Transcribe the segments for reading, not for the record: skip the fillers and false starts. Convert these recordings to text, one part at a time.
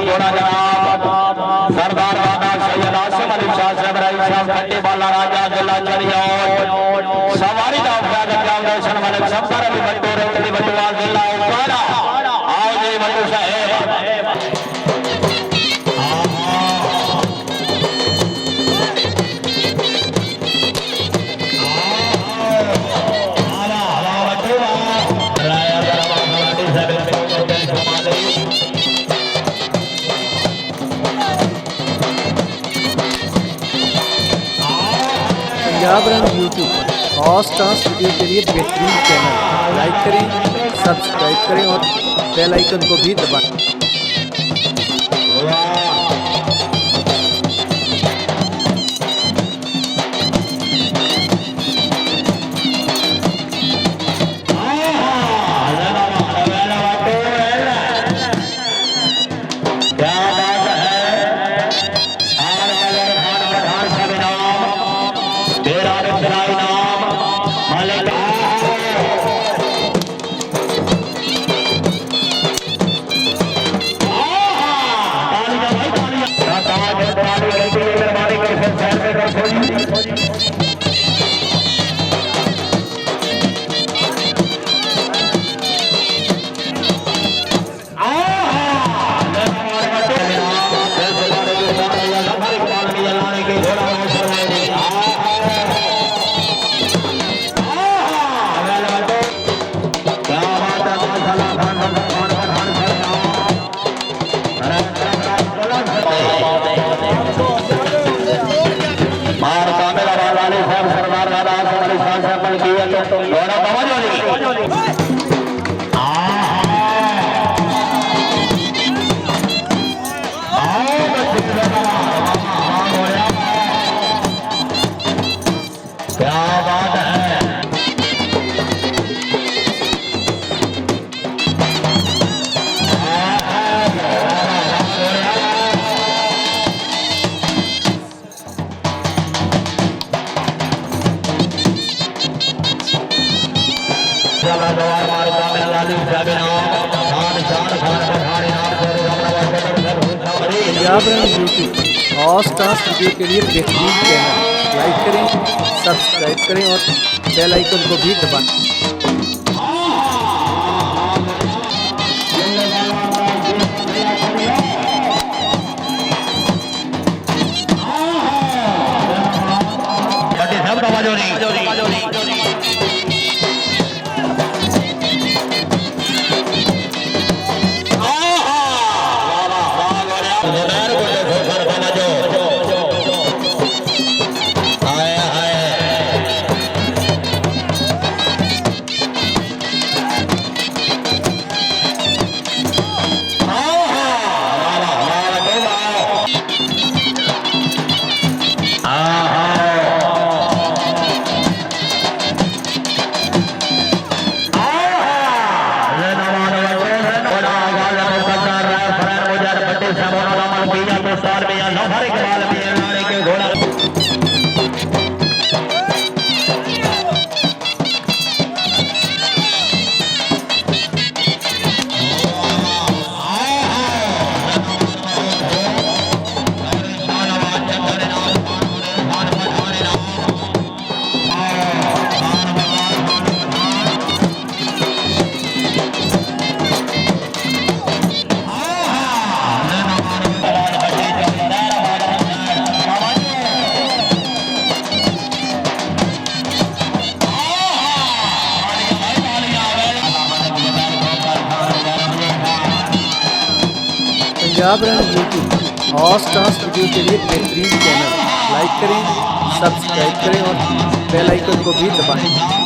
घोड़ा जनाब सरदार बाबा सैयद आसिम अली शाह साहब रईस साहब खट्टी बाला राजा जिला चरियाट सवारी का स्वागत कांग्रेसन मलिक सफर अली बट्टू रेवती बटवाल जिला उपाड़ा आओ जी बट्टू साहेब पंजाब रंग यूट्यूब पर खास डांस वीडियो के लिए बेहतरीन चैनल लाइक करें, सब्सक्राइब करें और बेल आइकन को भी दबाएं। पंजाब रंग यूट्यूब खास डांस वीडियो के लिए बेहतरीन चैनल लाइक करें, सब्सक्राइब करें और बेल आइकन को भी दबाएं। पंजाब रंग यूट्यूब खास डांस वीडियो के लिए बेहतरीन चैनल लाइक करें, सब्सक्राइब करें और बेल आइकन को भी दबाएं।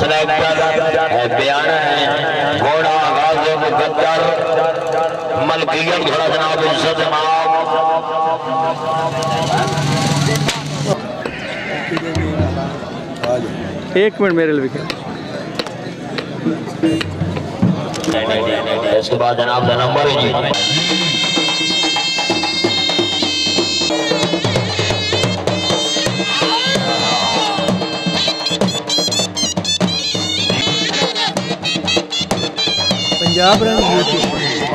सिलेक्टर बयान है घोड़ा गाजी मुकद्दर मलकियत घोड़ा जनाब इज्जत एक मिनट मेरे लिए इसके बाद जनाब का नंबर है जी पंजाब रन यूट्यूब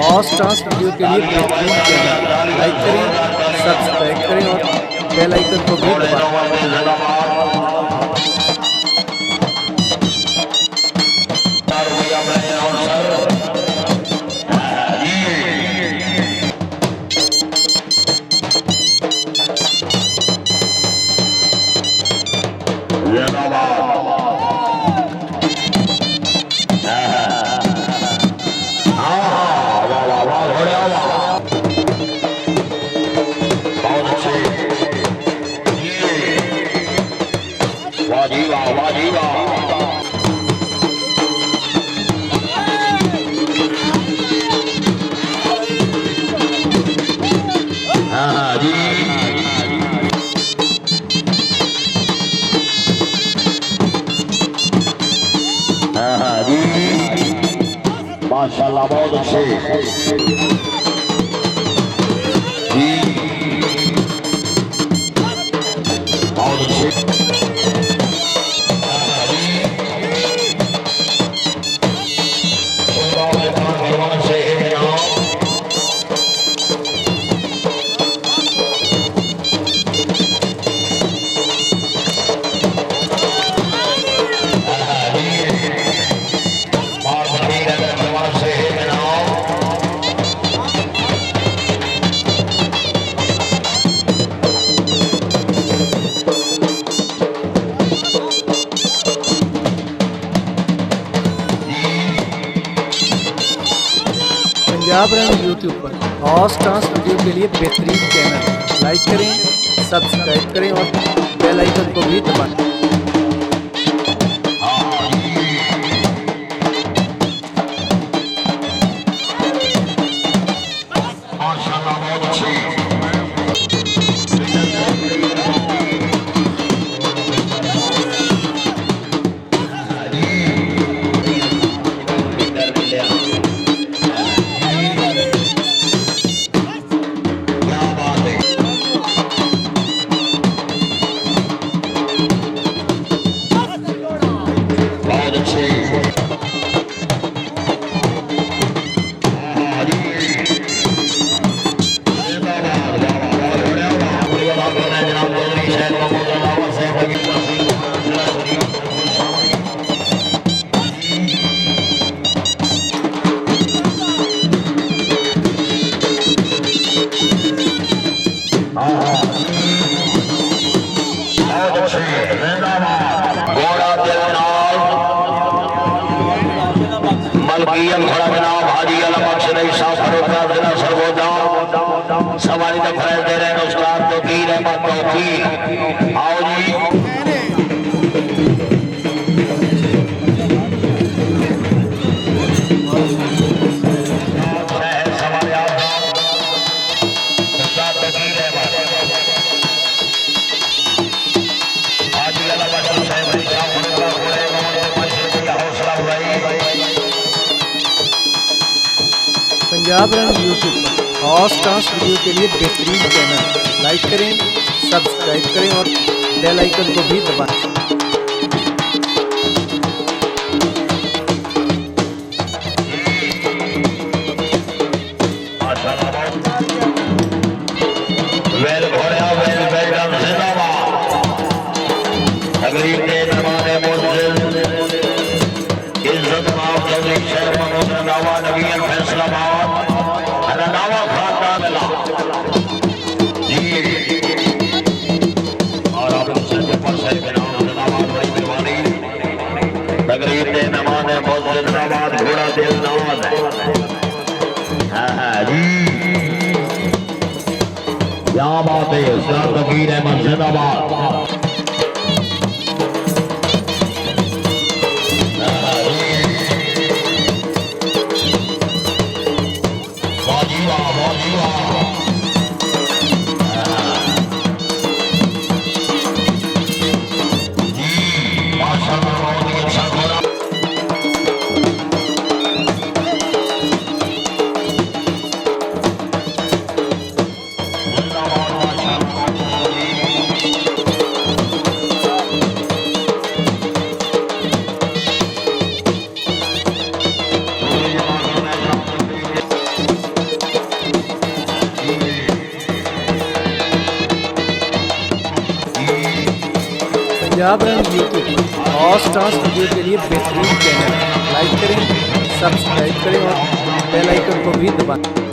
और स्टार्स वीडियो के लिए बेहतरीन चैनल लाइक करें, सब्सक्राइब करें और बेल आइकन को भी दबाएं। माशाल्लाह बहुत अच्छे जी बहुत अच्छे पंजाब रन यूट्यूब पर और स्टार्स वीडियो के लिए बेहतरीन चैनल लाइक करें, सब्सक्राइब करें और बेल आइकन को भी दबाएं। सवारी का फैज दे रहे हैं उस्ताद तो की रहमत तौफीक आओ जी पंजाब रन यूट्यूब पर और स्टार्स वीडियो के लिए बेहतरीन चैनल लाइक करें, सब्सक्राइब करें और बेल आइकन को भी दबाएं। क्या बात है उस्ताद तकीर अहमद जिंदाबाद पंजाब रंग यूट्यूब और स्टार्स वीडियो के लिए बेहतरीन चैनल। लाइक करें, सब्सक्राइब करें और बेल आइकन को भी दबाएं।